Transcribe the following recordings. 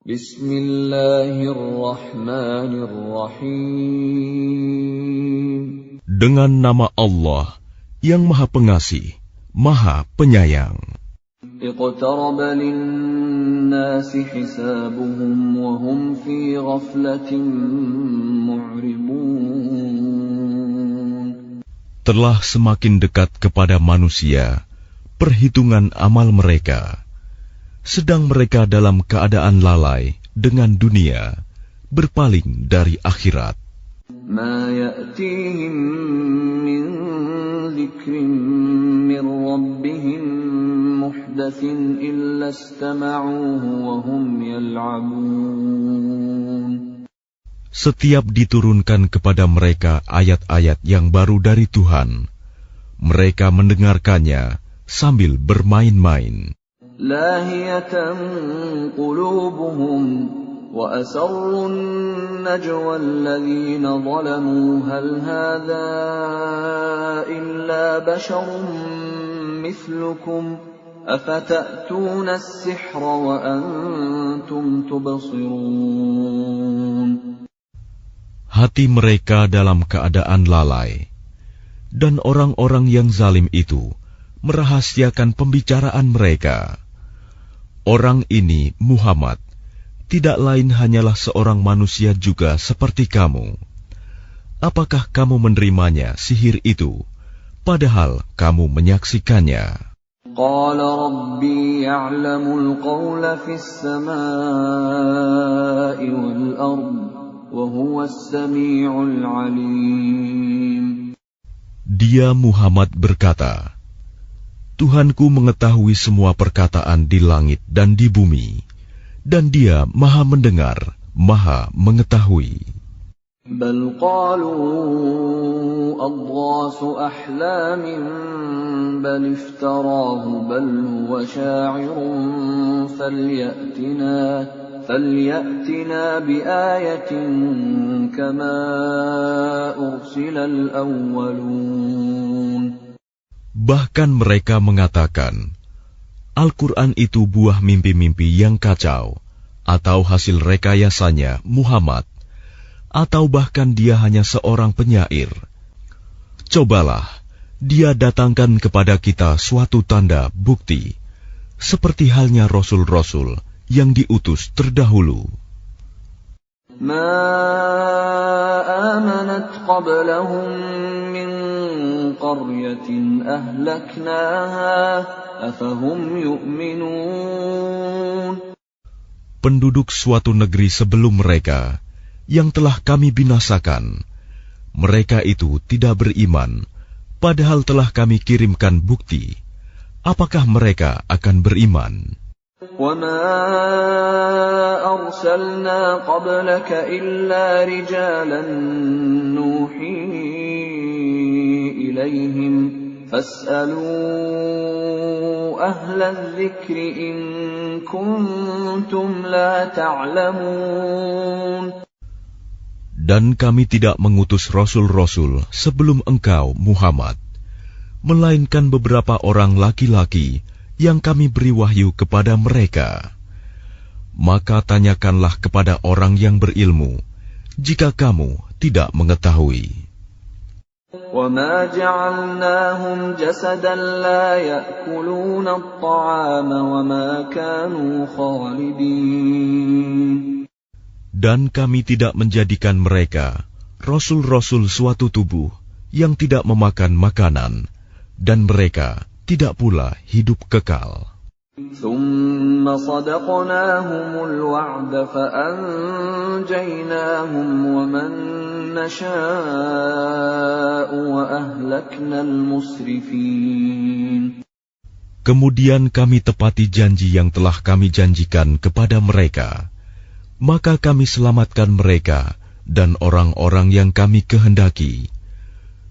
Bismillahirrahmanirrahim. Dengan nama Allah yang Maha Pengasih, Maha Penyayang. Iqtaraba lin-nasi hisabuhum wa hum fi ghaflatin mu'ridun. Telah semakin dekat kepada manusia perhitungan amal mereka, sedang mereka dalam keadaan lalai dengan dunia, berpaling dari akhirat. Ma ya'tihim min dzikrin min rabbihim muhdatsin illa istama'uhu wa hum yal'abun. Setiap diturunkan kepada mereka ayat-ayat yang baru dari Tuhan, mereka mendengarkannya sambil bermain-main. Lahiyatan qulubuhum wa asarrun najwa alladhina zalamu hal hadha illa basharun mithlukum afata'tuna as-sihra wa antum tubsirun. Hati mereka dalam keadaan lalai, dan orang-orang yang zalim itu merahasiakan pembicaraan mereka. Orang ini, Muhammad, tidak lain hanyalah seorang manusia juga seperti kamu. Apakah kamu menerimanya sihir itu, padahal kamu menyaksikannya? Qala Rabbi ya'lamul qawla fis samaa'i wal ard, wa huwas sami'ul 'alim. Dia Muhammad berkata, Tuhanku mengetahui semua perkataan di langit dan di bumi, dan Dia Maha mendengar, Maha mengetahui. Bal qalu adghasu ahlamin bal iftarahu bal huwa sya'irun falyatina biayatin kama ursilal awwalun. Bahkan mereka mengatakan, Al-Quran itu buah mimpi-mimpi yang kacau, atau hasil rekayasanya Muhammad, atau bahkan dia hanya seorang penyair. Cobalah, dia datangkan kepada kita suatu tanda bukti, seperti halnya Rasul-Rasul yang diutus terdahulu. Ma amanat qablahum min qaryatin ahlaknaha afahum yu'minun. Penduduk suatu negeri sebelum mereka yang telah kami binasakan, mereka itu tidak beriman, padahal telah kami kirimkan bukti. Apakah mereka akan beriman? وَمَا أَرْسَلْنَا قَبْلَكَ إِلَّا رِجَالًا نُوحِي إِلَيْهِمْ فَاسْأَلُوا أَهْلَ الذِّكْرِ إِن كُنتُمْ لَا تَعْلَمُونَ. Dan kami tidak mengutus rasul-rasul sebelum engkau, Muhammad, melainkan beberapa orang laki-laki yang kami beri wahyu kepada mereka. Maka tanyakanlah kepada orang yang berilmu, jika kamu tidak mengetahui. وَمَا جَعَلْنَاهُمْ جَسَدًا لَا يَأْكُلُونَ الطَّعَامَ وَمَا كَانُوا خَالِدِينَ. Dan kami tidak menjadikan mereka, rasul-rasul suatu tubuh, yang tidak memakan makanan, dan mereka tidak pula hidup kekal. ثُمَّ صَدَقْنَاهُمُ الْوَعْدَ فَأَنْجَيْنَاهُمْ وَمَنْ نَشَاءُ وَأَهْلَكْنَا الْمُسْرِفِينَ. Kemudian kami tepati janji yang telah kami janjikan kepada mereka, maka kami selamatkan mereka dan orang-orang yang kami kehendaki,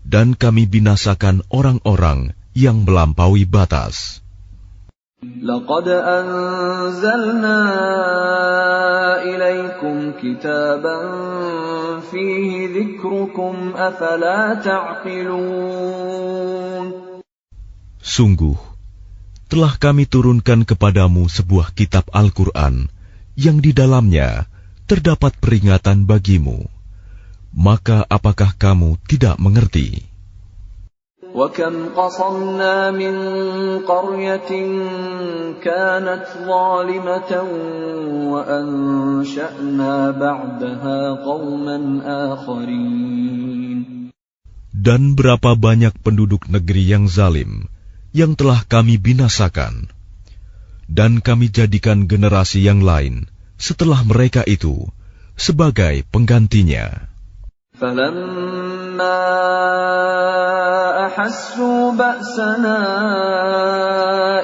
dan kami binasakan orang-orang yang melampaui batas. لَقَدْ أَنزَلْنَا إِلَيْكُمْ كِتَابًا فِيهِ ذِكْرُكُمْ أَفَلَا تَعْقِلُونَ. Sungguh, telah kami turunkan kepadamu sebuah kitab Al-Quran yang di dalamnya terdapat peringatan bagimu. Maka apakah kamu tidak mengerti? وَكَمْ قَصَمْنَا مِنْ قَرْيَةٍ كَانَتْ ظَالِمَةً وَأَنْشَأْنَا بَعْدَهَا قَوْمًا آخَرِينَ. Dan berapa banyak penduduk negeri yang zalim yang telah kami binasakan, dan kami jadikan generasi yang lain setelah mereka itu sebagai penggantinya. فَلَمَّا أَحَسُّوا بَأْسَنَا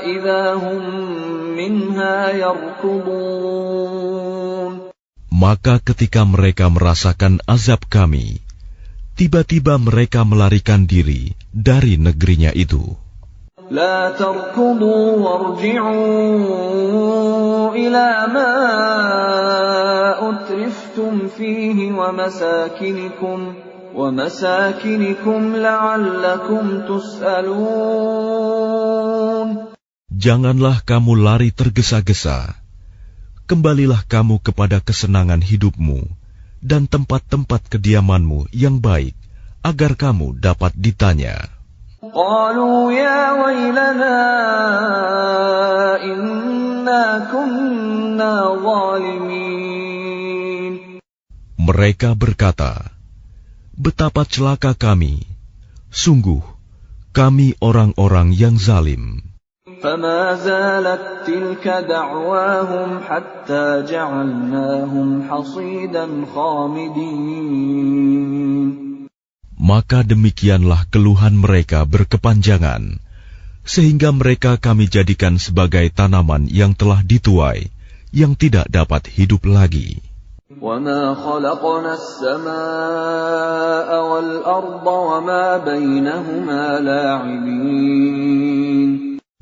إِذَا هُمْ مِنْهَا يَرْكُضُونَ. Maka ketika mereka merasakan azab kami, tiba-tiba mereka melarikan diri dari negerinya itu. لَا تَرْكُضُوا وَارْجِعُوا إِلَى مَا أُتْرِفْتُمْ فِيهِ وَمَسَاكِنِكُمْ لَعَلَّكُمْ تُسْأَلُونَ. Janganlah kamu lari tergesa-gesa. Kembalilah kamu kepada kesenangan hidupmu dan tempat-tempat kediamanmu yang baik, agar kamu dapat ditanya. قالوا يا ويلنا إنا كنا ظالمين. Mereka berkata, betapa celaka kami, sungguh kami orang-orang yang zalim. فما زالت تلك دعواهم حتى جعلناهم حصيدا خامدين. Maka demikianlah keluhan mereka berkepanjangan, sehingga mereka kami jadikan sebagai tanaman yang telah dituai, yang tidak dapat hidup lagi. وَمَا خَلَقْنَا السَّمَاءَ وَالْأَرْضَ وَمَا بَيْنَهُمَا لَاعِبِينَ.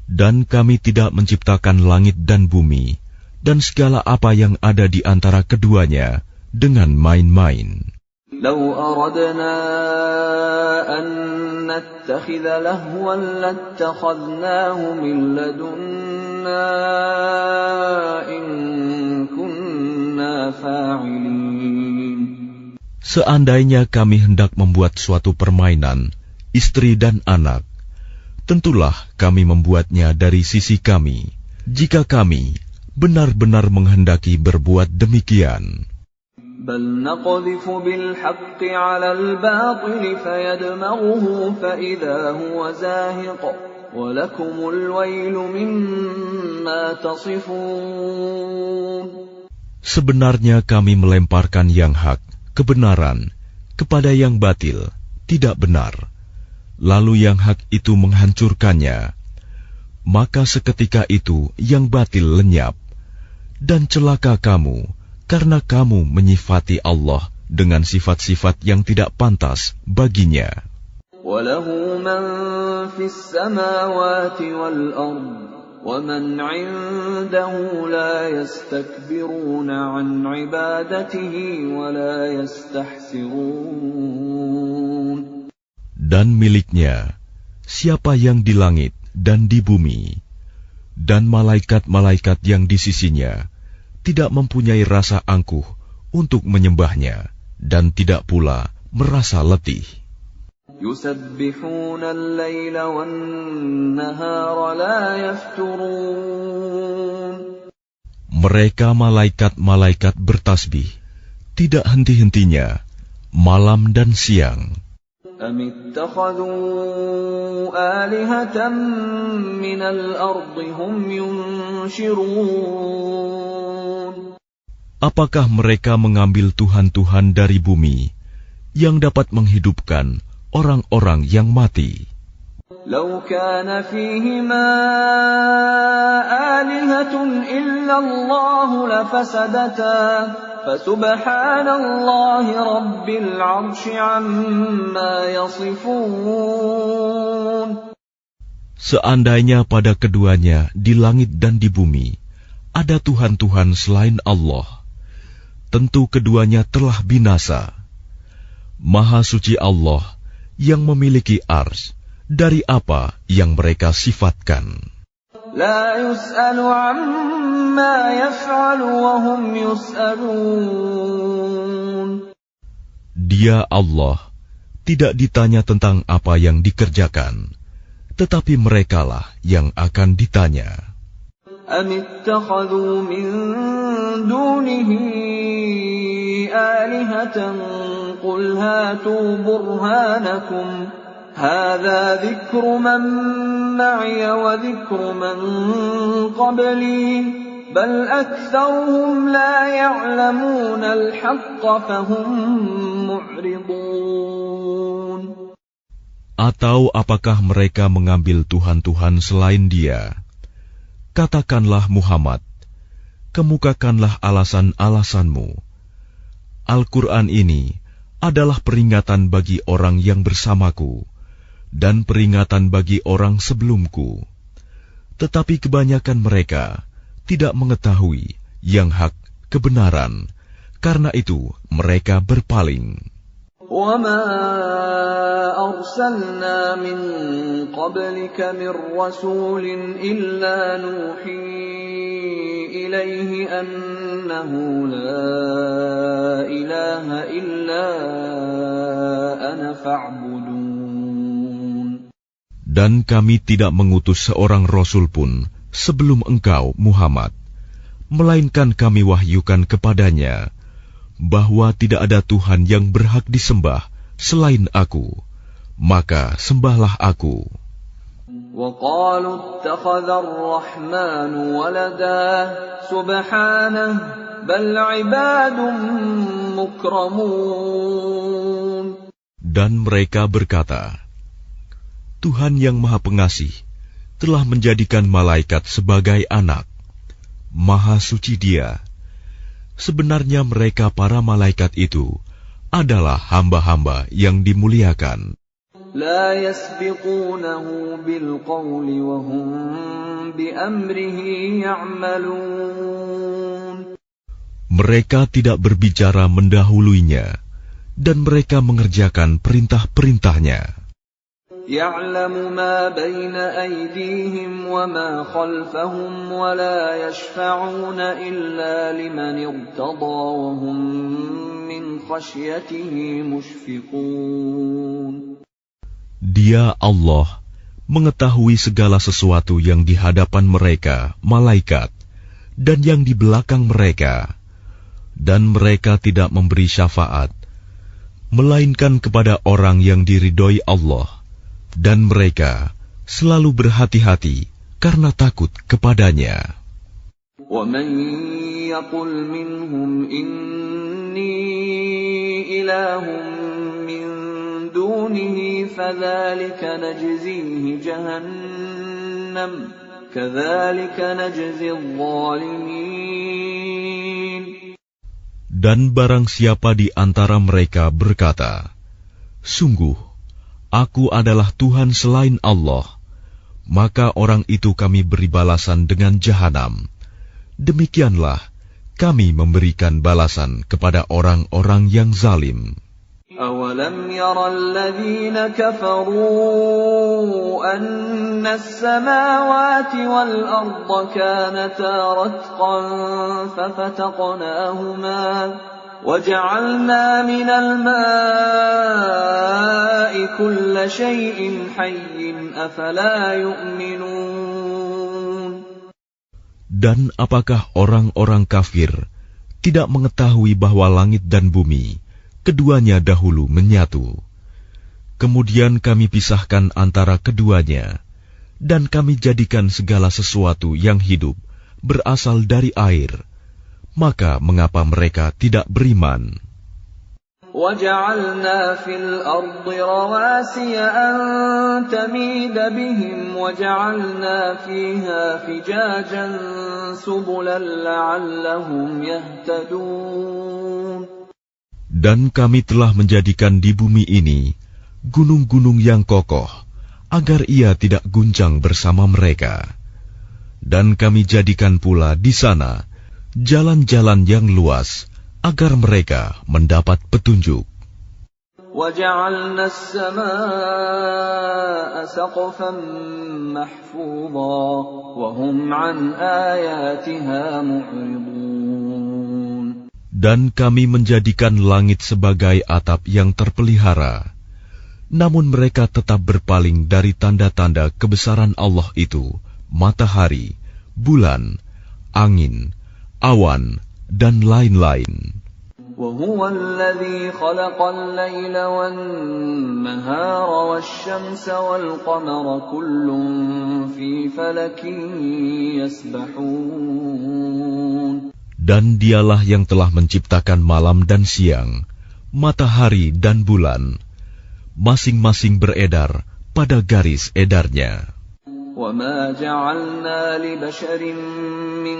Dan kami tidak menciptakan langit dan bumi, dan segala apa yang ada di antara keduanya, dengan main-main. لو أردنا أن نتخذ لهوا لاتخذناه من لدنا إن كنا فاعلين. Seandainya kami hendak membuat suatu permainan, istri dan anak, tentulah kami membuatnya dari sisi kami, jika kami benar-benar menghendaki berbuat demikian. بل نقذف بالحق على الباطل فيدمغه فإذا هو زاهق ولكم الويل مما تصفون. Sebenarnya kami melemparkan yang hak, kebenaran, kepada yang batil, tidak benar. Lalu yang hak itu menghancurkannya. Maka seketika itu yang batil lenyap. Dan celaka kamu, karena kamu menyifati Allah dengan sifat-sifat yang tidak pantas baginya. وَلَهُ مَنْ فِي السَّمَاوَاتِ وَالْأَرْضِ وَمَنْ عِنْدَهُ لَا يَسْتَكْبِرُونَ عَنْ عِبَادَتِهِ وَلَا يَسْتَحْسِرُونَ. Dan miliknya siapa yang di langit dan di bumi, dan malaikat-malaikat yang di sisinya tidak mempunyai rasa angkuh untuk menyembahnya, dan tidak pula merasa letih. يُسَبِّحُونَ اللَّيْلَ وَالنَّهَارَ لَا يَفْتُرُونَ. Mereka malaikat-malaikat bertasbih, tidak henti-hentinya, malam dan siang. أَمِ اتَّخَذُوا آلِهَةً مِّنَ الْأَرْضِ هُمْ يُنْشِرُونَ. Apakah mereka mengambil tuhan-tuhan dari bumi yang dapat menghidupkan orang-orang yang mati? لَوْ كَانَ فِيهِمَا آلِهَةٌ إِلَّا اللَّهُ لَفَسَدَتَا فَسُبْحَانَ اللَّهِ رَبِّ الْعَرْشِ عَمَّا يَصِفُونَ. Seandainya pada keduanya di langit dan di bumi ada tuhan-tuhan selain Allah, tentu keduanya telah binasa. Maha suci Allah yang memiliki arsy dari apa yang mereka sifatkan. لا يسأل عما يفعل وهم يسألون. Dia Allah tidak ditanya tentang apa yang dikerjakan, tetapi merekalah yang akan ditanya. أم اتخذوا من دونه آلهة قل هاتوا برهانكم هذا ذكر من معي وذكر من قبلي بل أكثرهم لا يعلمون الحق فهم معرضون. Atau apakah mereka mengambil Tuhan-Tuhan selain Dia? Katakanlah Muhammad, kemukakanlah alasan-alasanmu. Al-Quran ini adalah peringatan bagi orang yang bersamaku dan peringatan bagi orang sebelumku. Tetapi kebanyakan mereka tidak mengetahui yang hak kebenaran, karena itu mereka berpaling. وَمَا أَرْسَلْنَا مِن قَبْلِكَ مِن رَّسُولٍ إِلَّا نُوحِي إِلَيْهِ أَنَّهُ لَا إِلَٰهَ إِلَّا أَنَا فَاعْبُدُونِ. Dan kami tidak mengutus seorang rasul pun sebelum engkau, Muhammad, melainkan kami wahyukan kepadanya bahwa tidak ada Tuhan yang berhak disembah selain Aku, maka sembahlah Aku. وَقَالُوا اتَّخَذَ الرَّحْمَنُ وَلَدًا سُبْحَانَهُ بَلْ عِبَادٌ مُكْرَمُونَ. Dan mereka berkata, Tuhan yang Maha Pengasih telah menjadikan malaikat sebagai anak. Maha suci Dia. Sebenarnya mereka para malaikat itu adalah hamba-hamba yang dimuliakan. لا يسبقونه بالقول وهم بأمره يعملون. Mereka tidak berbicara mendahuluinya, dan mereka mengerjakan perintah-perintahnya. يعلم ما بين أيديهم وما خلفهم ولا يشفعون إلا لمن ارتضى وهم من خشيته مشفقون. Dia Allah mengetahui segala sesuatu yang di hadapan mereka, malaikat, dan yang di belakang mereka, dan mereka tidak memberi syafaat, melainkan kepada orang yang diridhoi Allah, dan mereka selalu berhati-hati karena takut kepadanya. وَمَن يَقُلْ مِنْهُمْ إِنِّي إِلَٰهٌ مِّن دُونِهِ فَذَلِكَ نَجْزِيهِ جَهَنَّمَ كَذَلِكَ نَجْزِي الظَّالِمِينَ. Dan barang siapa di antara mereka berkata, sungguh Aku adalah Tuhan selain Allah, maka orang itu kami beri balasan dengan jahanam. Demikianlah kami memberikan balasan kepada orang-orang yang zalim. أَوَلَمْ يَرَ الَّذِينَ كَفَرُوا أَنَّ السَّمَاوَاتِ وَالْأَرْضَ كَانَتَا رَتْقًا فَفَتَقْنَاهُمَا وَجَعَلْنَا مِنَ الْمَاءِ كُلَّ شَيْءٍ حَيٍّ أَفَلَا يُؤْمِنُونَ. Dan apakah orang-orang kafir tidak mengetahui bahwa langit dan bumi keduanya dahulu menyatu? Kemudian kami pisahkan antara keduanya, dan kami jadikan segala sesuatu yang hidup berasal dari air. Maka mengapa mereka tidak beriman? وَجَعَلْنَا فِي الْأَرْضِ رَوَاسِيَ أَن تَمِيدَ بِهِمْ وَجَعَلْنَا فِيهَا فِجَاجًا سُبُلًا لَّعَلَّهُمْ يَهْتَدُونَ. Dan kami telah menjadikan di bumi ini gunung-gunung yang kokoh, agar ia tidak guncang bersama mereka. Dan kami jadikan pula di sana jalan-jalan yang luas, agar mereka mendapat petunjuk. وَجَعَلْنَا السَّمَاءَ سَقْفًا مَحْفُوظًا وَهُمْ عَنْ آيَاتِهَا مُعْرِضُونَ. Dan kami menjadikan langit sebagai atap yang terpelihara, namun mereka tetap berpaling dari tanda-tanda kebesaran Allah itu, matahari, bulan, angin, awan, dan lain-lain. وَهُوَ الَّذِي خَلَقَ اللَّيْلَ وَالنَّهَارَ وَالشَّمْسَ وَالْقَمَرَ كُلٌّ فِي فَلَكٍ يَسْبَحُونَ. Dan dialah yang telah menciptakan malam dan siang, matahari dan bulan, masing-masing beredar pada garis edarnya. وَمَا جَعَلْنَا لِبَشَرٍ مِّن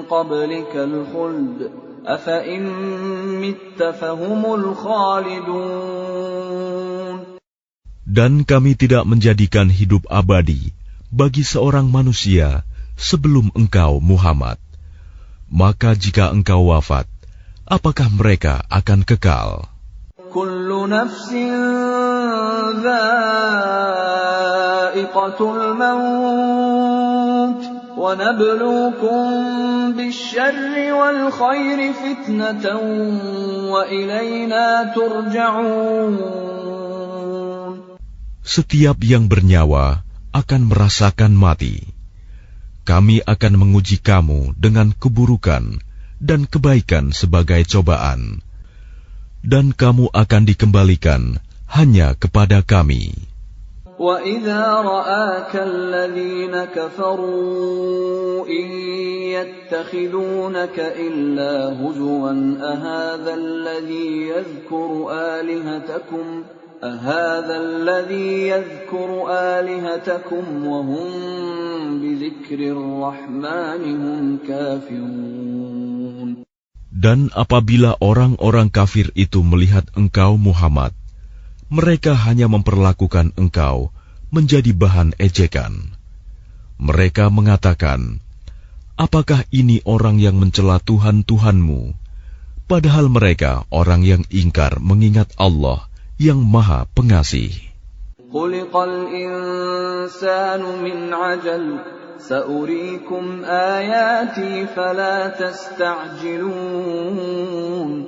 قَبْلِكَ الْخُلْدَ أَفَإِن مِّتَّ فَهُمُ الْخَالِدُونَ. Dan kami tidak menjadikan hidup abadi bagi seorang manusia sebelum engkau, Muhammad. Maka jika engkau wafat, apakah mereka akan kekal? Kullu nafsin dha'iqatul maut wa nabluukum bisyarri wal khairi fitnatan wa ilayna turja'un. Setiap yang bernyawa akan merasakan mati. Kami akan menguji kamu dengan keburukan dan kebaikan sebagai cobaan. Dan kamu akan dikembalikan hanya kepada kami. وَإِذَا رَآكَ الَّذِينَ كَفَرُوا إِن يَتَّخِذُونَكَ إِلَّا هُزُوًا أَهَذَا الَّذِي يَذْكُرُ آلِهَتَكُمْ وَهُمْ بِذِكْرِ الرَّحْمَنِ هُمْ كَافِرُونَ. Dan apabila orang-orang kafir itu melihat engkau, Muhammad, mereka hanya memperlakukan engkau menjadi bahan ejekan. Mereka mengatakan, apakah ini orang yang mencela Tuhan-Tuhanmu? Padahal mereka orang yang ingkar mengingat Allah yang Maha Pengasih. Khuliqal insanu min ajal, sa'uriikum ayati fala tasta'jilun.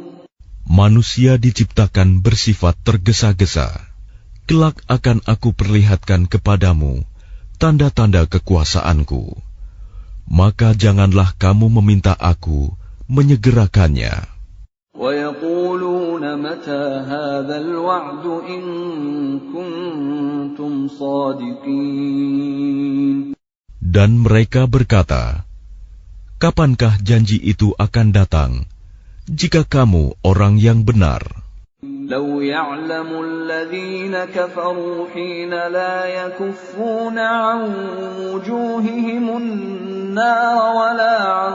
Manusia diciptakan bersifat tergesa-gesa. Kelak akan aku perlihatkan kepadamu tanda-tanda kekuasaanku. Maka janganlah kamu meminta aku menyegerakannya. وَيَقُولُونَ مَتَى هَذَا الْوَعْدُ إِن كُنتُمْ صَادِقِينَ. Dan mereka berkata, kapankah janji itu akan datang, jika kamu orang yang benar? لَوْ يَعْلَمُ الَّذِينَ كَفَرُوا حِينَ لَا يَكُفُّونَ عَنْ وُجُوهِهِمُ النَّارَ وَلَا عَنْ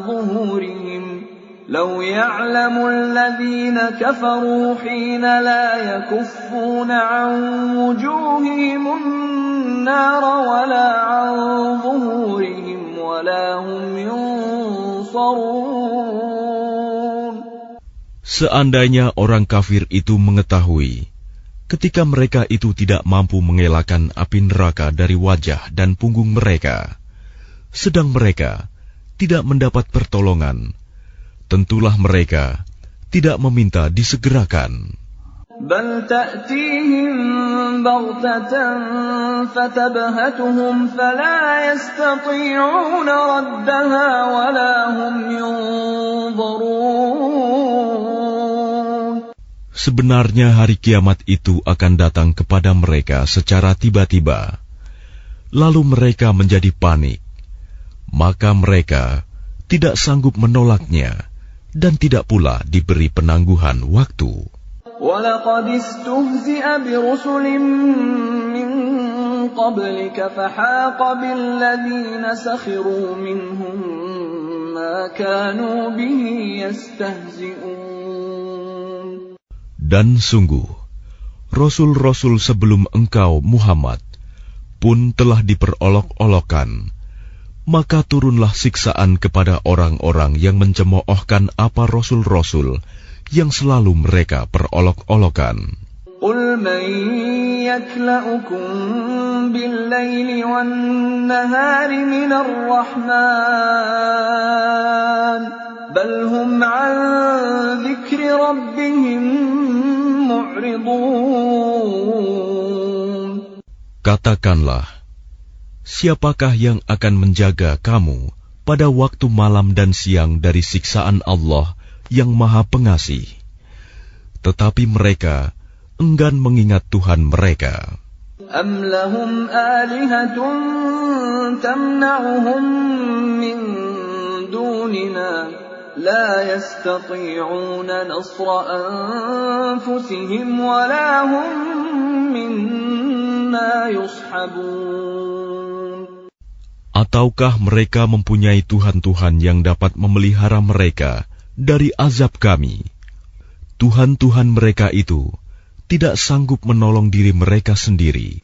ظُهُورِهِمْ لو يعلم الذين كفروا حين لا يكفون عن وجوههم النار ولا عن ظهورهم ولا هم ينصرون. Seandainya orang kafir itu mengetahui, ketika mereka itu tidak mampu mengelakkan api neraka dari wajah dan punggung mereka, sedang mereka tidak mendapat pertolongan, tentulah mereka tidak meminta disegerakan. Bal ta'tihim baghtatan fatabhatuhum fala yastati'una raddaha wala hum yunzarun. Sebenarnya hari kiamat itu akan datang kepada mereka secara tiba-tiba. Lalu mereka menjadi panik. Maka mereka tidak sanggup menolaknya dan tidak pula diberi penangguhan waktu. وَلَقَدِ اسْتُهْزِئَ بِرُسُلٍ مِّن قَبْلِكَ فَحَاقَ بِالَّذِينَ سَخِرُوا مِنْهُم مَّا كَانُوا بِهِ يَسْتَهْزِئُونَ. Dan sungguh, Rasul-Rasul sebelum engkau, Muhammad, pun telah diperolok-olokkan. Maka turunlah siksaan kepada orang-orang yang mencemoohkan apa Rasul-Rasul yang selalu mereka perolok-olokan. قل من يكلأكم بالليل والنهار من الرحمن بل هم عن ذكر ربهم معرضون. Katakanlah, siapakah yang akan menjaga kamu pada waktu malam dan siang dari siksaan Allah yang Maha Pengasih? Tetapi mereka enggan mengingat Tuhan mereka. Am lahum alihatun tamna'uhum min dunina la yastati'una nasra anfusihim wa la hum minna yushabun. Ataukah mereka mempunyai Tuhan-Tuhan yang dapat memelihara mereka dari azab kami? Tuhan-Tuhan mereka itu tidak sanggup menolong diri mereka sendiri,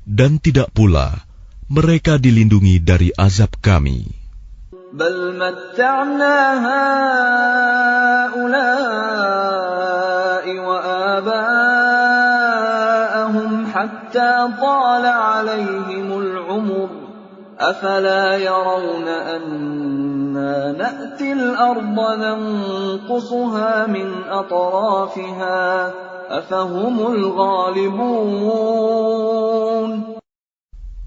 dan tidak pula mereka dilindungi dari azab kami. Bal matta'na ha'ula'i wa aba'ahum hatta tala 'alaihimul 'umur afala yarawna anna na'til arda nanqusuha min atrafiha afahumul ghalibun.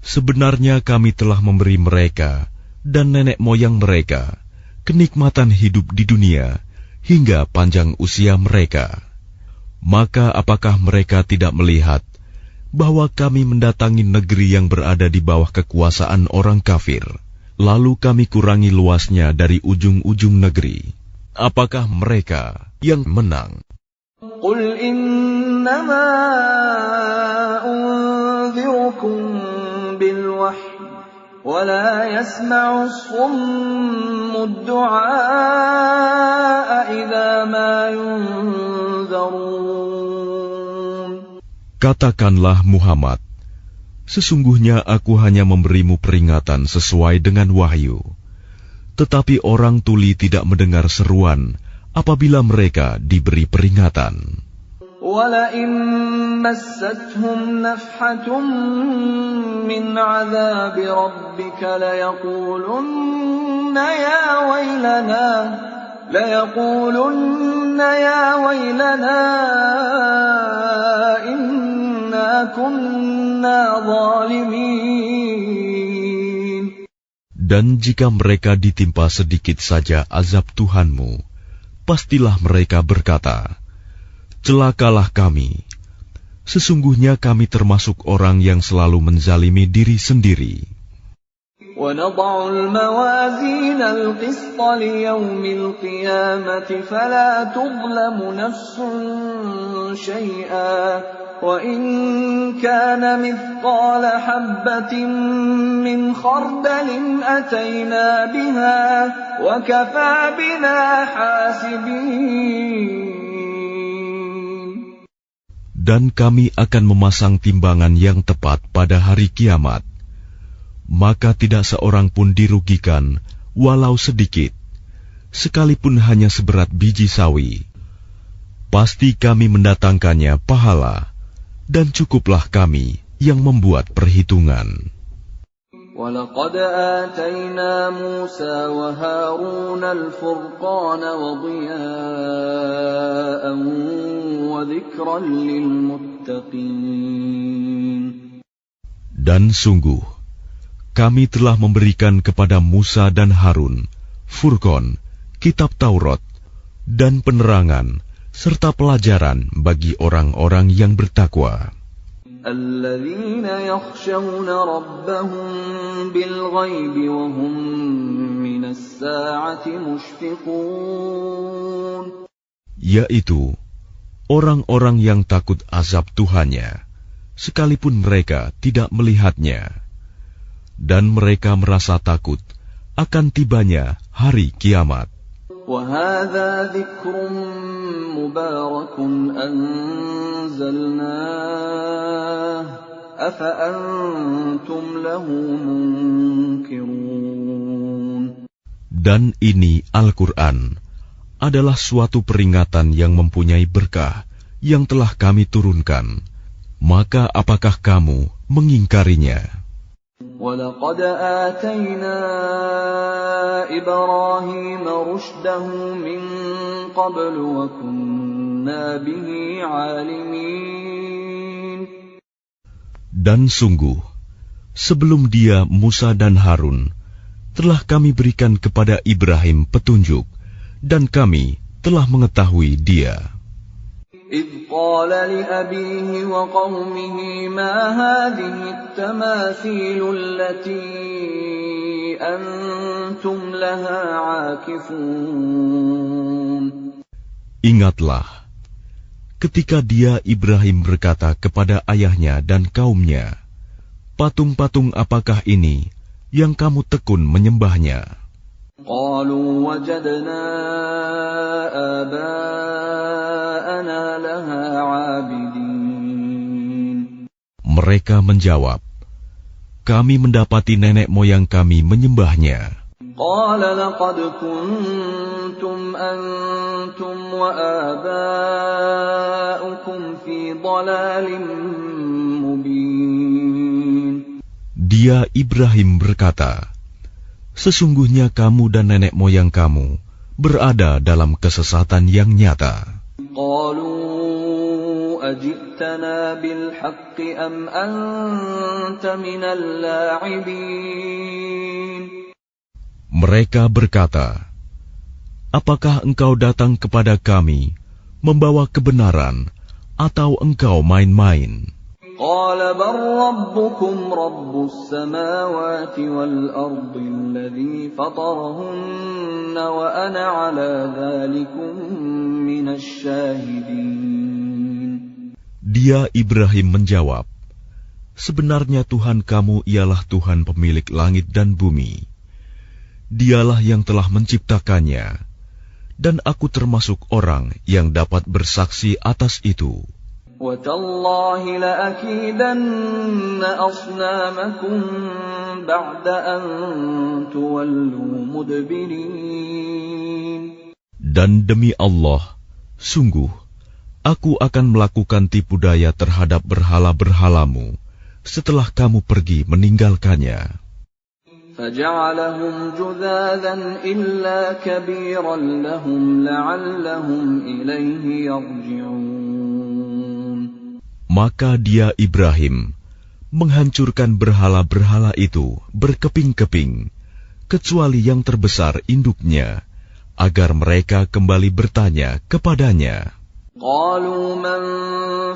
Sebenarnya kami telah memberi mereka dan nenek moyang mereka kenikmatan hidup di dunia hingga panjang usia mereka. Maka apakah mereka tidak melihat bahwa kami mendatangi negeri yang berada di bawah kekuasaan orang kafir, lalu kami kurangi luasnya dari ujung-ujung negeri? Apakah mereka yang menang? Qul innama unzirukum bil wahyi wa la yasma'u as-summu ad-du'a idza ma yunzarun. Katakanlah Muhammad, sesungguhnya aku hanya memberimu peringatan sesuai dengan wahyu. Tetapi orang tuli tidak mendengar seruan apabila mereka diberi peringatan. وَلَئِن مَّسَّتْهُمْ نَفْحَةٌ مِّنْ عَذَابِ رَبِّكَ لَيَقُولُنَّ يَا وَيْلَنَا إِنَّا كُنَّا ظَالِمِينَ. Dan jika mereka ditimpa sedikit saja azab Tuhanmu, pastilah mereka berkata, celakalah kami. Sesungguhnya kami termasuk orang yang selalu menzalimi diri sendiri. وَنَضَعُ الْمَوَازِينَ الْقِسْطَ لِيَوْمِ الْقِيَامَةِ فَلَا تُظْلَمُ نَفْسٌ شَيْئًا وَإِنْ كَانَ مِثْقَالَ حَبَّةٍ مِّنْ خَرْدَلٍ أَتَيْنَا بِهَا وَكَفَى بِنَا حَاسِبِينَ. Dan kami akan memasang timbangan yang tepat pada hari kiamat. Maka tidak seorang pun dirugikan, walau sedikit, sekalipun hanya seberat biji sawi. Pasti kami mendatangkannya pahala, dan cukuplah kami yang membuat perhitungan. وَلَقَدْ آتَيْنَا مُوسَى وَهَارُونَ الْفُرْقَانَ وَضِيَاءً وَذِكْرًا لِّلْمُتَّقِينَ. Dan sungguh, kami telah memberikan kepada Musa dan Harun Furqan, kitab Taurat, dan penerangan, serta pelajaran bagi orang-orang yang bertakwa. الَّذِينَ يَخْشَوْنَ رَبَّهُم بِالْغَيْبِ وَهُم مِّنَ السَّاعَةِ مُشْفِقُونَ. Yaitu orang-orang yang takut azab Tuhannya, sekalipun mereka tidak melihatnya. Dan mereka merasa takut akan tibanya hari kiamat. وَهَذَا ذِكْرٌ مُبَارَكٌ أَنزَلْنَاهُ أَفَأَنْتُمْ لَهُ مُنْكِرُونَ. Dan ini Al-Quran adalah suatu peringatan yang mempunyai berkah yang telah kami turunkan, maka apakah kamu mengingkarinya? وَلَقَدْ آتَيْنَا إِبْرَاهِيمَ رُشْدَهُ مِنْ قَبْلُ وَكُنَّا بِهِ عَالِمِينَ. Dan sungguh, sebelum dia Musa dan Harun, telah kami berikan kepada Ibrahim petunjuk, dan kami telah mengetahui dia. إِذْ قَالَ لِأَبِيهِ وَقَوْمِهِ مَا هَٰذِهِ التَّمَاثِيلُ الَّتِي أَنتُمْ لَهَا عَاكِفُونَ. Ingatlah, ketika dia Ibrahim berkata kepada ayahnya dan kaumnya, patung-patung apakah ini yang kamu tekun menyembahnya? قَالُوا وَجَدْنَا آبَاءَنَا لَهَا عَابِدِينَ. Mereka menjawab, kami mendapati nenek moyang kami menyembahnya. قَالَ لَقَدْ كُنْتُمْ أَنْتُمْ وَآبَاؤُكُمْ فِي ضَلَالٍ مُبِينٍ. Dia Ibrahim berkata, sesungguhnya kamu dan nenek moyang kamu berada dalam kesesatan yang nyata. قَالُوا أَجِئْتَنَا بِالْحَقِّ أَمْ أَنْتَ مِنَ اللَّاعِبِينَ. Mereka berkata, apakah engkau datang kepada kami membawa kebenaran atau engkau main-main? قَالَ بَلْ رَبُّكُمْ رَبُّ السَّمَاوَاتِ وَالْأَرْضِ الَّذِي فَطَرَهُنَّ وَأَنَا عَلَى ذَلِكُمْ مِنَ الشَّاهِدِينَ. Dia Ibrahim menjawab, sebenarnya Tuhan kamu ialah Tuhan pemilik langit dan bumi. Dialah yang telah menciptakannya, dan aku termasuk orang yang dapat bersaksi atas itu. وَتَاللَّهِ لَأَكِيدَنَّ أَصْنَامَكُمْ بَعْدَ أَن تُوَلُّوا مُدْبِرِينَ. Dan demi Allah, sungguh, aku akan melakukan tipu daya terhadap berhala-berhalamu setelah kamu pergi meninggalkannya. فَجَعَلَهُمْ جُذَاذًا إِلَّا كَبِيرًا لَهُمْ لَعَلَّهُمْ إِلَيْهِ يَرْجِعُونَ. Maka dia Ibrahim menghancurkan berhala-berhala itu berkeping-keping, kecuali yang terbesar induknya, agar mereka kembali bertanya kepadanya. قَالُوا مَنْ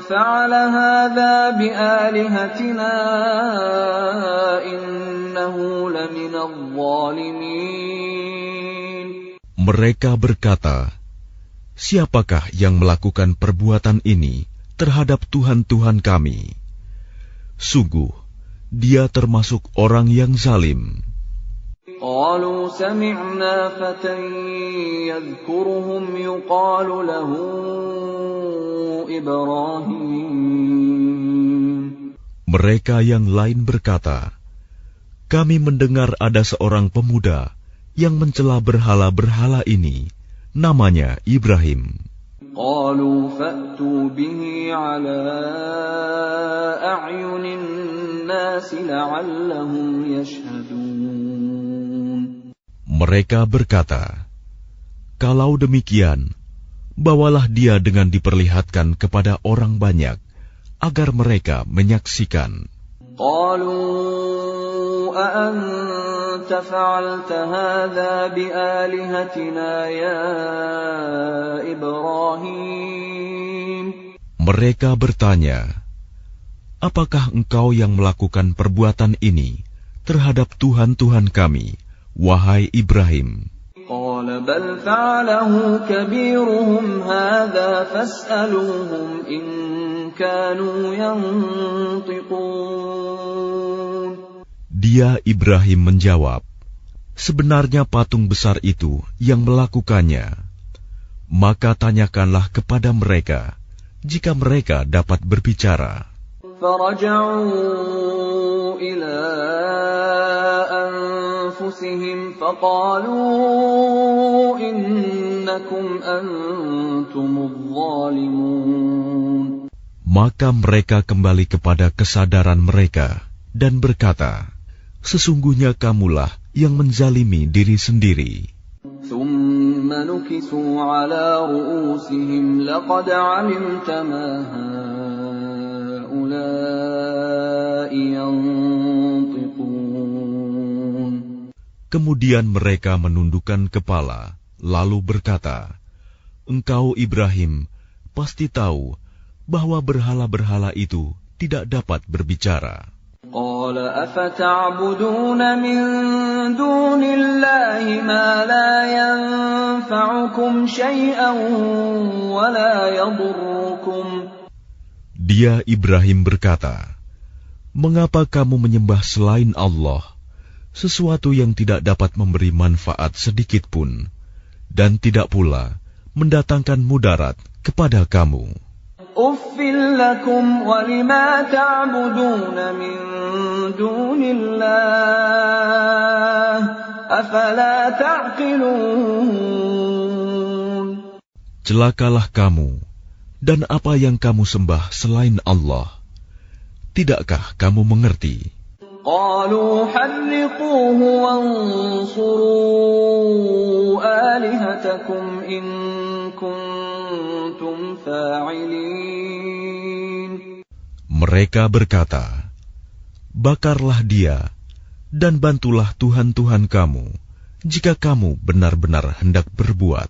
فَعَلَ هَذَا بِآلِهَتِنَا إِنَّهُ لَمِنَ الظَّالِمِينَ. Mereka berkata, siapakah yang melakukan perbuatan ini terhadap Tuhan-Tuhan kami? Sungguh, dia termasuk orang yang zalim. قَالُوا سَمِعْنَا فَتًى يَذْكُرُهُمْ يُقَالُ لَهُ إِبْرَاهِيمُ. Mereka yang lain berkata, kami mendengar ada seorang pemuda yang mencela berhala-berhala ini, namanya Ibrahim. قَالُوا فَأْتُوا بِهِ عَلَىٰ أَعْيُنِ النَّاسِ لَعَلَّهُمْ يَشْهَدُونَ. Mereka berkata, kalau demikian, bawalah dia dengan diperlihatkan kepada orang banyak, agar mereka menyaksikan. قَالُوا أَأَنْتَ فَعَلْتَ هَذَا بِآلِهَتِنَا يَا إِبْرَاهِيمُ. Mereka bertanya, apakah engkau yang melakukan perbuatan ini terhadap Tuhan-Tuhan kami, wahai Ibrahim? قَالَ بَلْ فَعَلَهُ كَبِيرُهُمْ هَذَا فَاسْأَلُوهُمْ إِن كَانُوا يَنطِقُونَ. Dia Ibrahim menjawab, sebenarnya patung besar itu yang melakukannya. Maka tanyakanlah kepada mereka, jika mereka dapat berbicara. فَرَجَعُوا إِلَىٰ أَنفُسِهِمْ أنفسهم فقالوا إنكم أنتم الظالمون. Maka mereka kembali kepada kesadaran mereka dan berkata, sesungguhnya kamulah yang menzalimi diri sendiri. ثم نكسوا على رؤوسهم لقد علمت ما هؤلاء ينطقون. Kemudian mereka menundukkan kepala, lalu berkata, engkau Ibrahim pasti tahu bahwa berhala-berhala itu tidak dapat berbicara. قال أفتعبدون من دون الله ما لا ينفعكم شيئا ولا يضركم. Dia Ibrahim berkata, mengapa kamu menyembah selain Allah sesuatu yang tidak dapat memberi manfaat sedikit pun dan tidak pula mendatangkan mudarat kepada kamu? Uffil lakum wa lima ta'buduna min dunillah afala ta'qilun. Celakalah kamu dan apa yang kamu sembah selain Allah. Tidakkah kamu mengerti? Qalu harriquhu wansuru alihatakum in kuntum fa'ilin. Mereka berkata, bakarlah dia dan bantulah Tuhan-Tuhan kamu jika kamu benar-benar hendak berbuat.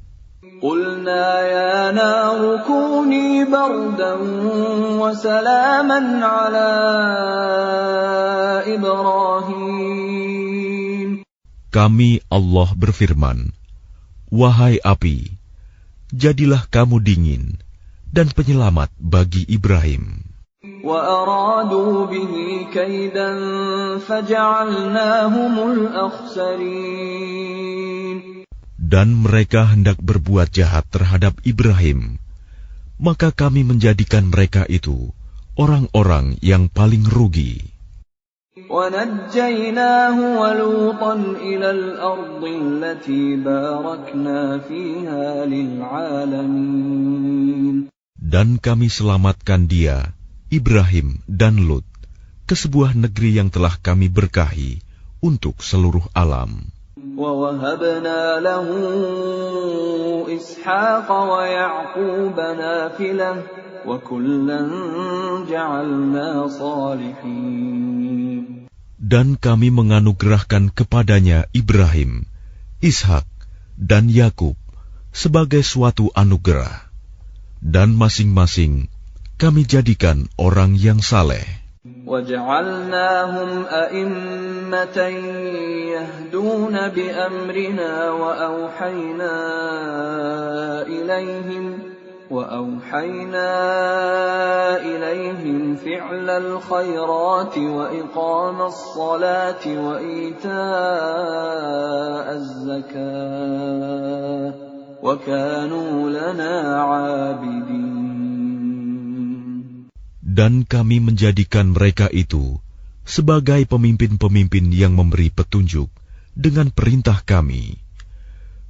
Qulna ya naru kuni bardan wa salaman ala Ibrahim. Kami Allah berfirman, wahai api, jadilah kamu dingin dan penyelamat bagi Ibrahim. Wa aradu bihi kaidan faja'alnahumul akhsarin. Dan mereka hendak berbuat jahat terhadap Ibrahim, maka kami menjadikan mereka itu orang-orang yang paling rugi. وَنَجَّيْنَاهُ وَلُوطًا إِلَى الْأَرْضِ الَّتِي بَارَكْنَا فِيهَا لِلْعَالَمِينَ. Dan kami selamatkan dia, Ibrahim dan Lut, ke sebuah negeri yang telah kami berkahi untuk seluruh alam. وَوَهَبْنَا لَهُ إِسْحَاقَ وَيَعْقُوبَ نَافِلَةً وَكُلًّا جَعَلْنَا صَالِحِينَ. Dan kami menganugerahkan kepadanya Ibrahim, Ishak, dan Yakub sebagai suatu anugerah, dan masing-masing kami jadikan orang yang saleh. وَجَعَلْنَاهُمْ أَئِمَّةً يَهْدُونَ بِأَمْرِنَا وَأَوْحَيْنَا إِلَيْهِمْ فِعْلَ الْخَيْرَاتِ وَإِقَامَ الصَّلَاةِ وَإِيتَاءَ الزَّكَاةِ وَكَانُوا لَنَا عَابِدِينَ. Dan kami menjadikan mereka itu sebagai pemimpin-pemimpin yang memberi petunjuk dengan perintah kami.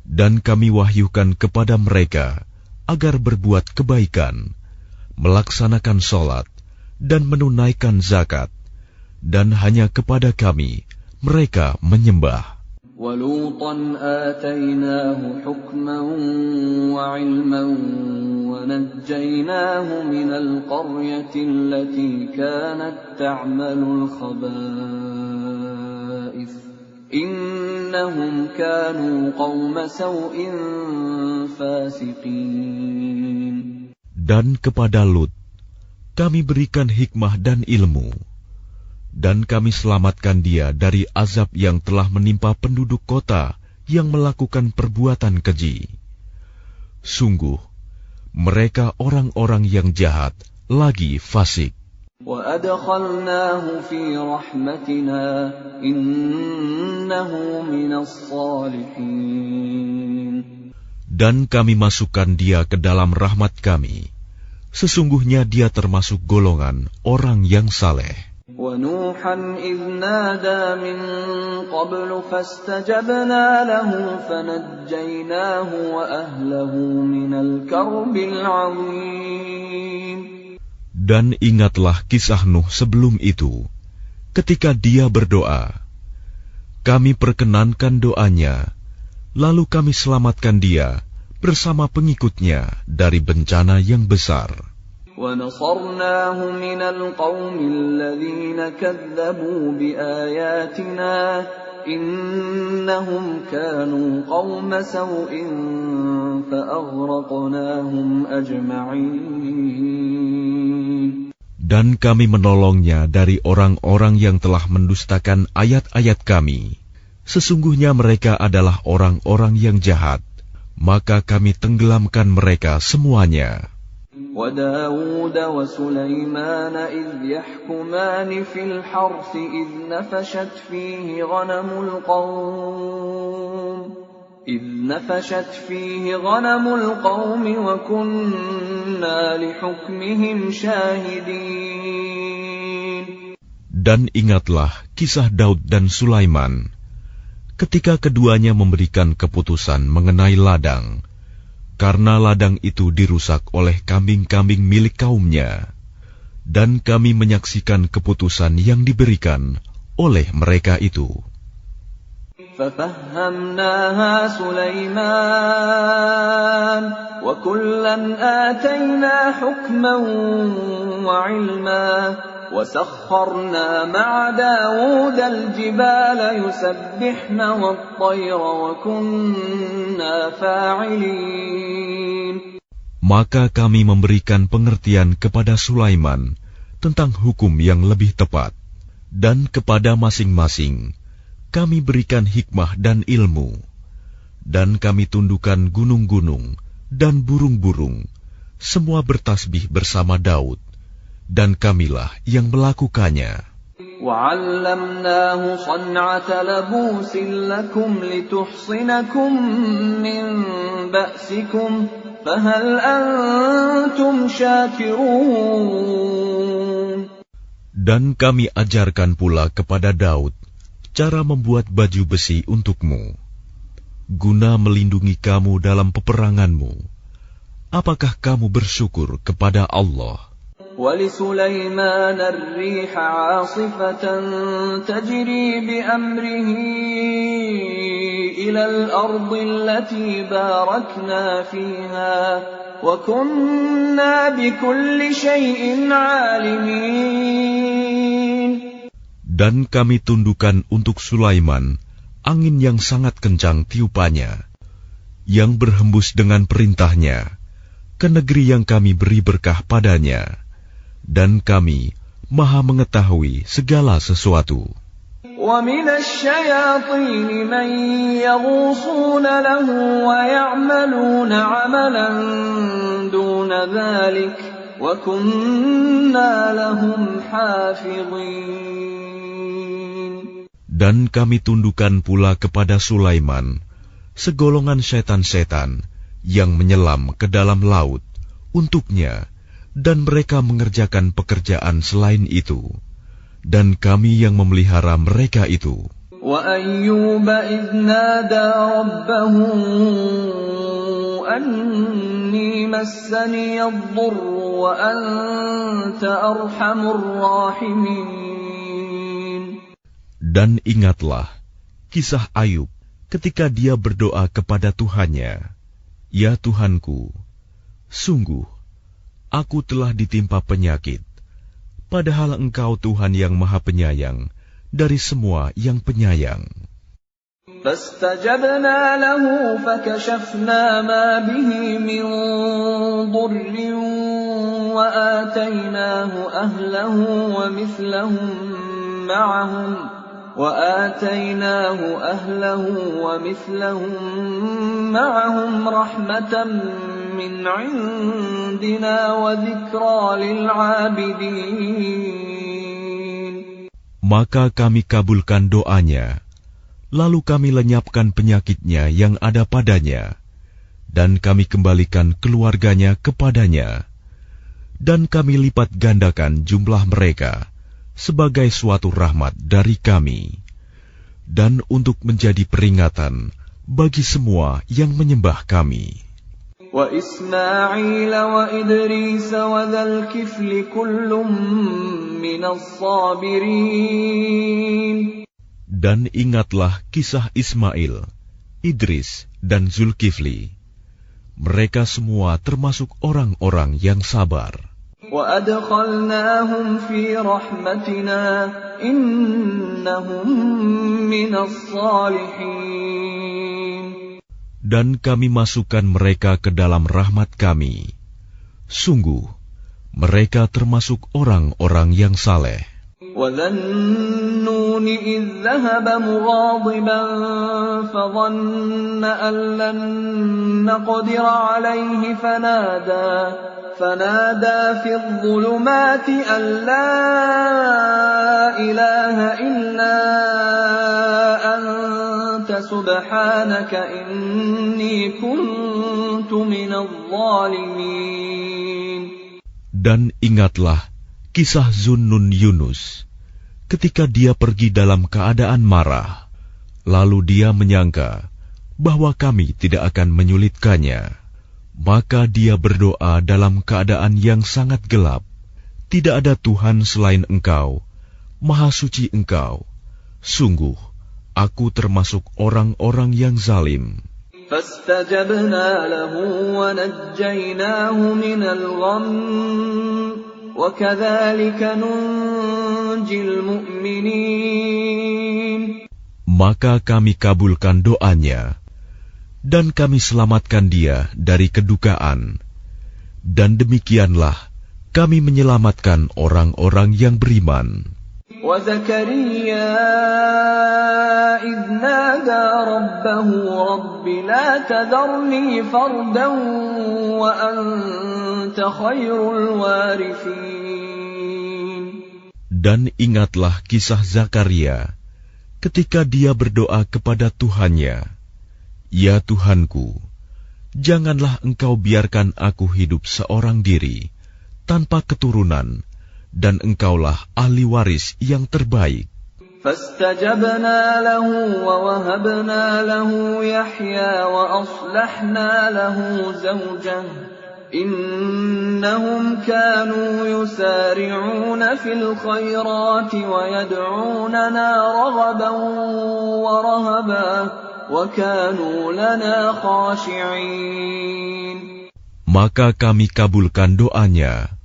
Dan kami wahyukan kepada mereka agar berbuat kebaikan, melaksanakan sholat, dan menunaikan zakat. Dan hanya kepada kami mereka menyembah. وَلُوطًا آتَيْنَاهُ حُكْمًا وَعِلْمًا وَنَجَّيْنَاهُ مِنَ الْقَرْيَةِ الَّتِي كَانَتْ تَعْمَلُ الْخَبَائِثَ إِنَّهُمْ كَانُوا قَوْمَ سَوْءٍ فَاسِقِينَ. Dan kepada Lut kami berikan hikmah dan ilmu, dan kami selamatkan dia dari azab yang telah menimpa penduduk kota yang melakukan perbuatan keji. Sungguh, mereka orang-orang yang jahat lagi fasik. وَأَدْخَلْنَاهُ فِي رَحْمَتِنَا إِنَّهُ مِنَ الصَّالِحِينَ. Dan kami masukkan dia ke dalam rahmat kami. Sesungguhnya dia termasuk golongan orang yang saleh. وَنُوحًا إِذْ نَادَى مِن قَبْلُ فَاسْتَجَبْنَا لَهُ فَنَجَّيْنَاهُ وَأَهْلَهُ مِنَ الْكَرْبِ الْعَظِيمِ. Dan ingatlah kisah Nuh sebelum itu, ketika dia berdoa. Kami perkenankan doanya, lalu kami selamatkan dia bersama pengikutnya dari bencana yang besar. وَنَصَرْنَاهُ مِنَ الْقَوْمِ الَّذِينَ كَذَّبُوا بِآيَاتِنَا إِنَّهُمْ كَانُوا قَوْمَ سَوْءٍ فَأَغْرَقْنَاهُمْ أَجْمَعِينَ. Dan kami menolongnya dari orang-orang yang telah mendustakan ayat-ayat kami. Sesungguhnya mereka adalah orang-orang yang jahat, maka kami tenggelamkan mereka semuanya. وَدَاوُودَ وَسُلَيْمَانَ إِذْ يَحْكُمَانِ فِي الْحَرْثِ إِذْ نَفَشَتْ فِيهِ غَنَمُ الْقَوْمِ وَكُنَّا لِحُكْمِهِمْ شَاهِدِينَ. Dan ingatlah kisah Daud dan Sulaiman, ketika keduanya memberikan keputusan mengenai ladang, karena ladang itu dirusak oleh kambing-kambing milik kaumnya, dan kami menyaksikan keputusan yang diberikan oleh mereka itu. فَفَهَّمْنَاهَا سُلَيْمَانَ وَكُلًّا آتَيْنَا حُكْمًا وَعِلْمًا وَسَخَّرْنَا مَعَ دَاوُودَ الْجِبَالَ يُسَبِّحْنَ وَالطَّيْرَ وَكُنَّا فَاعِلِينَ. Maka kami memberikan pengertian kepada Sulaiman tentang hukum yang lebih tepat, dan kepada masing-masing kami berikan hikmah dan ilmu, dan kami tundukkan gunung-gunung dan burung-burung, semua bertasbih bersama Daud, dan kamilah yang melakukannya. وَعَلَّمْنَاهُ صَنْعَةَ لَبُوسٍ لَكُمْ لِتُحْصِنَكُمْ مِنْ بَأْسِكُمْ فَهَلْ أَنْتُمْ شَاكِرُونَ. Dan kami ajarkan pula kepada Daud cara membuat baju besi untukmu, guna melindungi kamu dalam peperanganmu. Apakah kamu bersyukur kepada Allah? وَلِسُلَيْمَانَ الرِّيحَ عَاصِفَةً تَجْرِي بِأَمْرِهِ إِلَى الْأَرْضِ الَّتِي بَارَكْنَا فِيهَا وَكُنَّا بِكُلِّ شَيْءٍ عَالِمِينَ. Dan kami tundukkan untuk Sulaiman angin yang sangat kencang tiupannya, yang berhembus dengan perintahnya ke negeri yang kami beri berkah padanya, dan kami maha mengetahui segala sesuatu. وَمِنَ الشَّيَاطِينِ مَن يَغُوصُونَ لَهُ وَيَعْمَلُونَ عَمَلًا دُونَ ذَلِكَ وَكُنَّا لَهُمْ حَافِظِينَ. Dan kami tundukkan pula kepada Sulaiman segolongan setan-setan yang menyelam ke dalam laut untuknya, dan mereka mengerjakan pekerjaan selain itu, dan kami yang memelihara mereka itu. وَأَيُّوبَ إِذْ نَادَى رَبَّهُ أَنِّي مَسَّنِيَ الضُّرُّ وَأَنْتَ أَرْحَمُ الرَّاحِمِينَ. Dan ingatlah kisah Ayub ketika dia berdoa kepada Tuhannya, "Ya Tuhanku, sungguh aku telah ditimpa penyakit, padahal Engkau Tuhan yang Maha Penyayang dari semua yang penyayang." فَاسْتَجَبْنَا لَهُ فَكَشَفْنَا مَا بِهِ مِنْ ضُرٍّ وَآتَيْنَاهُ أَهْلَهُ وَمِثْلَهُمْ مَعَهُمْ رَحْمَةً مِنْ عِنْدِنَا وَذِكْرَى لِلْعَابِدِينَ. Maka kami kabulkan doanya, lalu kami lenyapkan penyakitnya yang ada padanya, dan kami kembalikan keluarganya kepadanya, dan kami lipat gandakan jumlah mereka sebagai suatu rahmat dari kami, dan untuk menjadi peringatan bagi semua yang menyembah kami. وإسماعيل وإدريس وذا الكفل كل من الصابرين. Dan ingatlah kisah Ismail, Idris, dan Zulkifli. Mereka semua termasuk orang-orang yang sabar. وَأَدْخَلْنَاهُمْ فِي رَحْمَتِنَا إِنَّهُمْ مِنَ الصَّالِحِينَ. Dan kami masukkan mereka ke dalam rahmat kami. Sungguh, mereka termasuk orang-orang yang saleh. وَذَا النُّونِ إِذ ذَّهَبَ مُغَاضِبًا فَظَنَّ أَن لَّن نَّقْدِرَ عَلَيْهِ فنادى في الظلمات أن لا إله إلا أنت سبحانك إني كنت من الظالمين. Dan ingatlah kisah Zunnun Yunus, ketika dia pergi dalam keadaan marah, lalu dia menyangka bahwa kami tidak akan menyulitkannya. Maka dia berdoa dalam keadaan yang sangat gelap. Tidak ada Tuhan selain Engkau, Maha Suci Engkau. Sungguh, aku termasuk orang-orang yang zalim. فَاسْتَجَبْنَا لَهُ وَنَجَّيْنَاهُ مِنَ الْغَمِّ وَكَذَلِكَ نُنْجِي الْمُؤْمِنِينَ. Maka kami kabulkan doanya, dan kami selamatkan dia dari kedukaan. Dan demikianlah kami menyelamatkan orang-orang yang beriman. وَزَكَرِيَّا إِذْ نَادَى رَبَّهُ رَبِّ لَا تَذَرْنِي فَرْدًا وَأَنْتَ خَيْرُ الْوَارِثِينَ. Dan ingatlah kisah Zakaria ketika dia berdoa kepada Tuhannya, "Ya Tuhanku, janganlah Engkau biarkan aku hidup seorang diri, tanpa keturunan, dan Engkaulah ahli waris yang terbaik." فَاسْتَجَبْنَا لَهُ وَوَهَبْنَا لَهُ يَحْيَى وَأَصْلَحْنَا لَهُ زَوْجَهُ إِنَّهُمْ كَانُوا يُسَارِعُونَ فِي الْخَيْرَاتِ وَيَدْعُونَنَا رَغَبًا وَرَهَبًا وَكَانُوا لَنَا خَاشِعِينَ. Maka kami kabulkan doanya,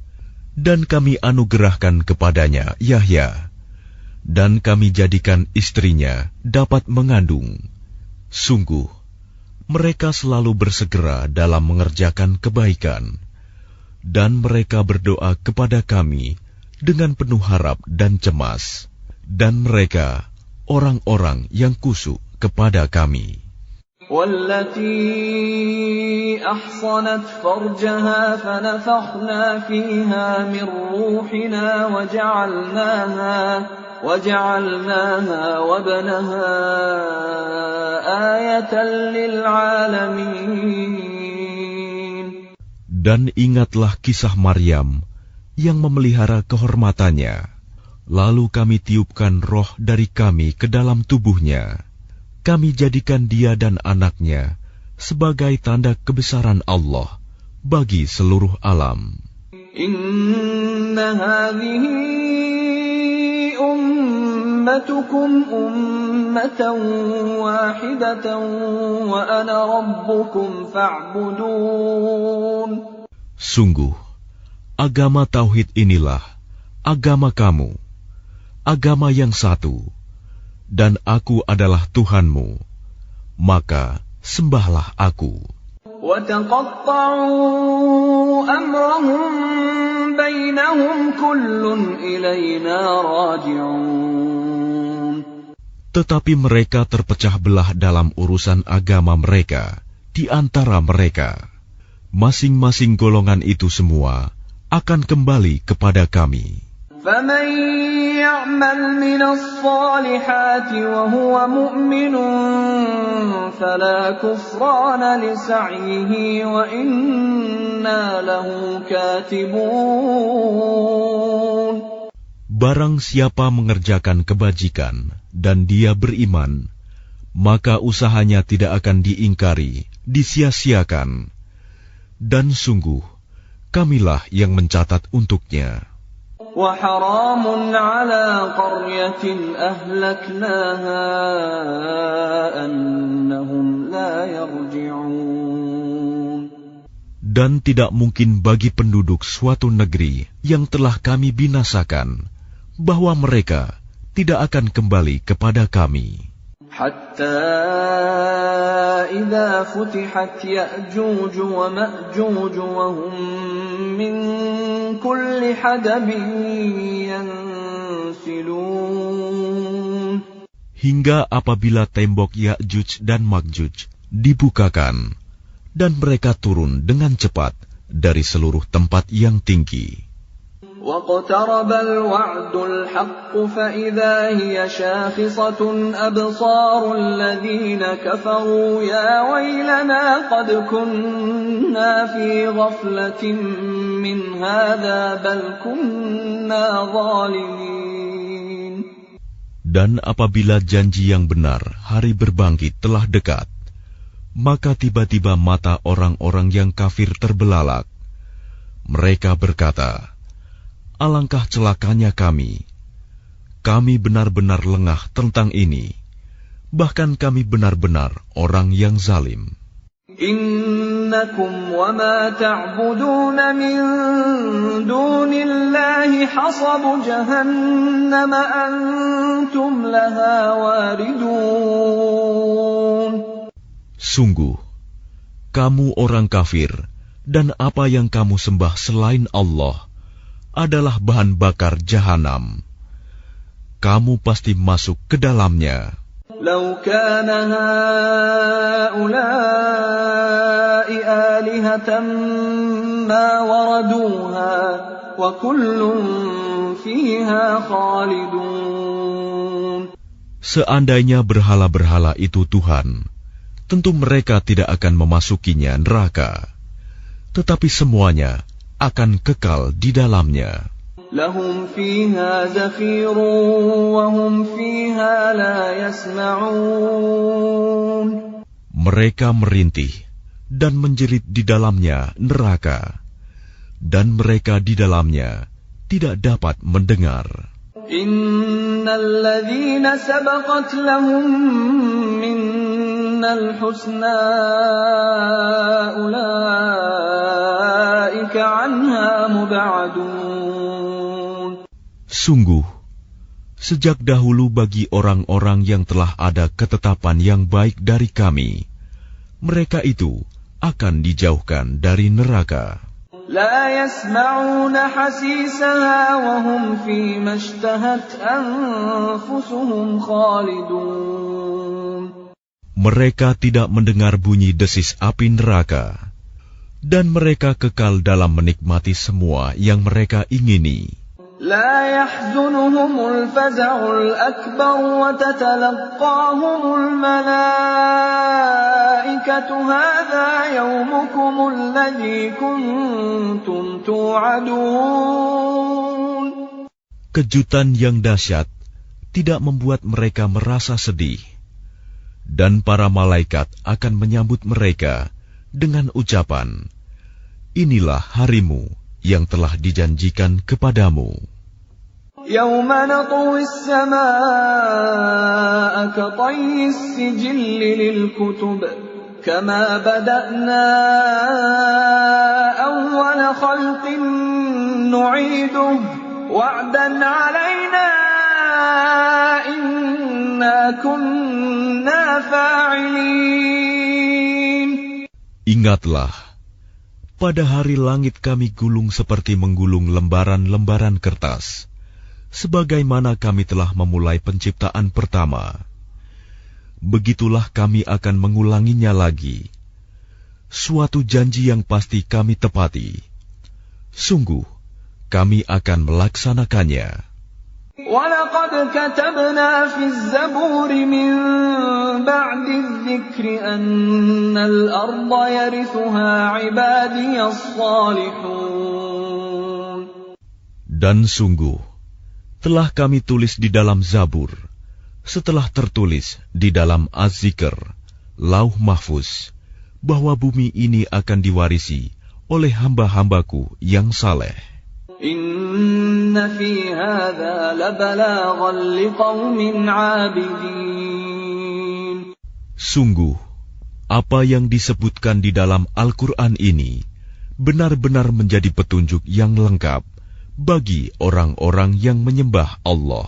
dan kami anugerahkan kepadanya Yahya, dan kami jadikan istrinya dapat mengandung. Sungguh, mereka selalu bersegera dalam mengerjakan kebaikan, dan mereka berdoa kepada kami dengan penuh harap dan cemas, dan mereka orang-orang yang kusuk kepada kami. وَالَّتِي أَحْصَنَتْ فَرْجَهَا فَنَفَخْنَا فِيهَا مِنْ رُوحِنَا وَجَعَلْنَاهَا وَابْنَهَا آيَةً لِلْعَالَمِينَ. Dan ingatlah kisah Maryam yang memelihara kehormatannya. Lalu kami tiupkan roh dari kami ke dalam tubuhnya. Kami jadikan dia dan anaknya sebagai tanda kebesaran Allah bagi seluruh alam. Inna hadhihi ummatukum ummatan wahidatan wa ana rabbukum fa'budun. Sungguh, agama tauhid inilah agama kamu, agama yang satu, dan aku adalah Tuhanmu, maka sembahlah aku. وَتَقَطَّعُوا أَمْرَهُمْ بَيْنَهُمْ كُلٌّ إِلَيْنَا رَاجِعُونَ. Tetapi mereka terpecah belah dalam urusan agama mereka di antara mereka. Masing-masing golongan itu semua akan kembali kepada kami. فَمَنْ يَعْمَلْ مِنَ الصَّالِحَاتِ وَهُوَ مُؤْمِنٌ فَلَا كُفْرَانَ لِسَعْيِهِ وَإِنَّا لَهُ كَاتِبُونَ. Barang siapa mengerjakan kebajikan dan dia beriman, maka usahanya tidak akan diingkari, disia-siakan. Dan sungguh, kamilah yang mencatat untuknya. وَحَرَامٌ عَلَى قَرْيَةٍ أَهْلَكْنَاهَا أَنَّهُمْ لَا يَرْجِعُونَ. Dan tidak mungkin bagi penduduk suatu negeri yang telah kami binasakan, bahwa mereka tidak akan kembali kepada kami. حَتَّى إِذَا فُتِحَتْ يَأْجُوجُ وَمَأْجُوجُ وَهُمْ مِنْ كُلِّ حَدَبٍ يَنْسِلُونَ. Hingga apabila tembok Ya'juj dan Ma'juj dibukakan, dan mereka turun dengan cepat dari seluruh tempat yang tinggi. وَاقْتَرَبَ الْوَعْدُ الْحَقُّ فَإِذَا هِيَ شَاخِصَةٌ أَبْصَارُ الَّذِينَ كَفَرُوا يَا وَيْلَنَا قَدْ كُنَّا فِي غَفْلَةٍ مِّنْ هَذَا بَلْ كُنَّا ظَالِمِينَ. Dan apabila janji yang benar, hari berbangkit telah dekat, maka tiba-tiba mata orang-orang yang kafir terbelalak. Mereka berkata, alangkah celakanya kami. Kami benar-benar lengah tentang ini. Bahkan kami benar-benar orang yang zalim. Innakum wa ma ta'budun min dunillahi hasabu jahannam antum laha waridun. Sungguh, kamu orang kafir dan apa yang kamu sembah selain Allah adalah bahan bakar jahanam. Kamu pasti masuk ke dalamnya. Lau kana haula'i alihatan ma waraduha wa kullun fiha khalidun. Seandainya berhala-berhala itu Tuhan, tentu mereka tidak akan memasukinya neraka. Tetapi semuanya akan kekal di dalamnya. Lahum fiha zafirun wa hum fiha la yasma'un. Mereka merintih dan menjerit di dalamnya neraka, dan mereka di dalamnya tidak dapat mendengar. Innal ladzina sabaqat lahum minnal husna ulaika anha mub'adun. Sungguh, sejak dahulu bagi orang-orang yang telah ada ketetapan yang baik dari kami, mereka itu akan dijauhkan dari neraka. La yasma'una hasisaha wa hum fi mashtahat anfusuhum khalidun. Mereka tidak mendengar bunyi desis api neraka, dan mereka kekal dalam menikmati semua yang mereka ingini. لا يحزنهم الفزع الأكبر وتتلقاهم الملائكة هذا يومكم الذي كنتم توعدون. Kejutan yang dahsyat tidak membuat mereka merasa sedih, dan para malaikat akan menyambut mereka dengan ucapan, inilah harimu yang telah dijanjikan kepadamu. يَوْمَ نَطْوِي السَّمَاءَ كَطَيِّ السِّجِلِّ لِلْكُتُبِ كَمَا بَدَأْنَا أَوَّلَ خَلْقٍ نُعِيدُهُ وَعْدًا عَلَيْنَا إِنَّا كُنَّا فَاعِلِينَ. Ingatlah, pada hari langit kami gulung seperti menggulung lembaran-lembaran kertas, sebagaimana kami telah memulai penciptaan pertama. Begitulah kami akan mengulanginya lagi. Suatu janji yang pasti kami tepati. Sungguh, kami akan melaksanakannya. وَلَقَدْ كَتَبْنَا فِي الزَّبُورِ مِن بَعْدِ الذِّكْرِ أَنَّ الْأَرْضَ يَرِثُهَا عِبَادِيَ الصَّالِحُونَ. Dan sungguh, telah kami tulis di dalam Zabur, setelah tertulis di dalam Az-Zikr, Lauh Mahfuz, bahwa bumi ini akan diwarisi oleh hamba-hambaku yang saleh. Inna fi hadza labalaghan liqaumin 'abidin. Sungguh, apa yang disebutkan di dalam Al-Quran ini benar-benar menjadi petunjuk yang lengkap bagi orang-orang yang menyembah Allah.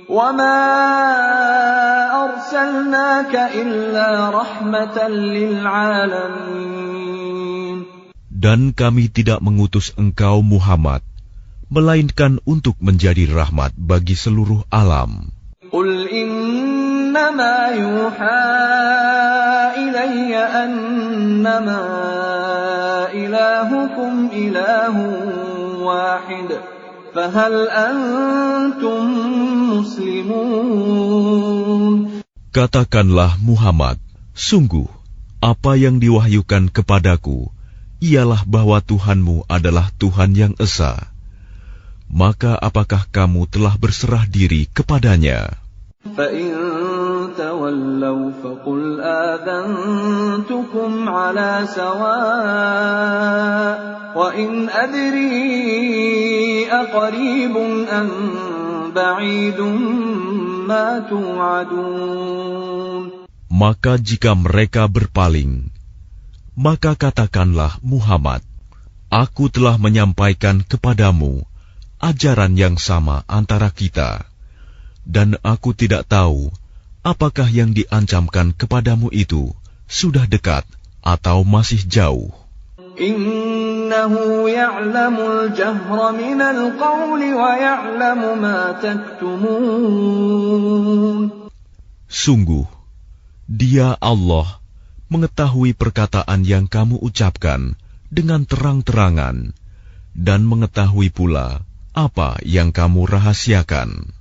Wa ma arsalnaka illa rahmatan lil 'alamin. Dan kami tidak mengutus engkau Muhammad, melainkan untuk menjadi rahmat bagi seluruh alam. Qul innama yuha ilayya annama ilahukum ilahun wahid, fahal antum muslimun. Katakanlah Muhammad, sungguh apa yang diwahyukan kepadaku ialah bahwa Tuhanmu adalah Tuhan yang esa. Maka apakah kamu telah berserah diri kepadanya? فَإِن تَوَلَّوْا فَقُلْ آذَنْتُكُمْ عَلَى سَوَاءٍ وَإِنْ أَدْرِي أَقَرِيبٌ أَمْ بَعِيدٌ مَا تُوعَدُونَ. Maka jika mereka berpaling, maka katakanlah Muhammad, aku telah menyampaikan kepadamu ajaran yang sama antara kita, dan aku tidak tahu apakah yang diancamkan kepadamu itu sudah dekat atau masih jauh. Innahu ya'lamul jahra minal qawli wa ya'lamu ma taktumun. Sungguh, Dia Allah mengetahui perkataan yang kamu ucapkan dengan terang-terangan dan mengetahui pula apa yang kamu rahasiakan.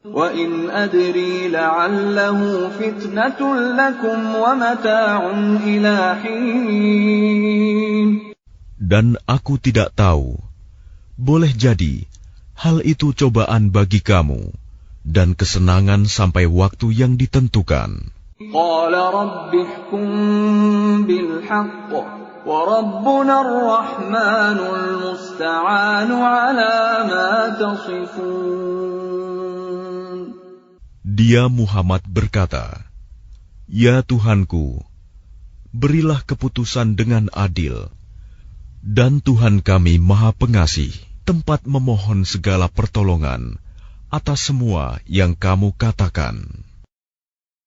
Wa in adri la'allahu fitnatun lakum wa mata'un ila hin. Dan aku tidak tahu, boleh jadi hal itu cobaan bagi kamu dan kesenangan sampai waktu yang ditentukan. Qala rabbi ihkum bil haqq wa rabbuna ar-rahmanul musta'anu ala ma tasifun. Dia Muhammad berkata, Ya Tuhanku, berilah keputusan dengan adil, dan Tuhan kami Maha Pengasih, tempat memohon segala pertolongan atas semua yang kamu katakan.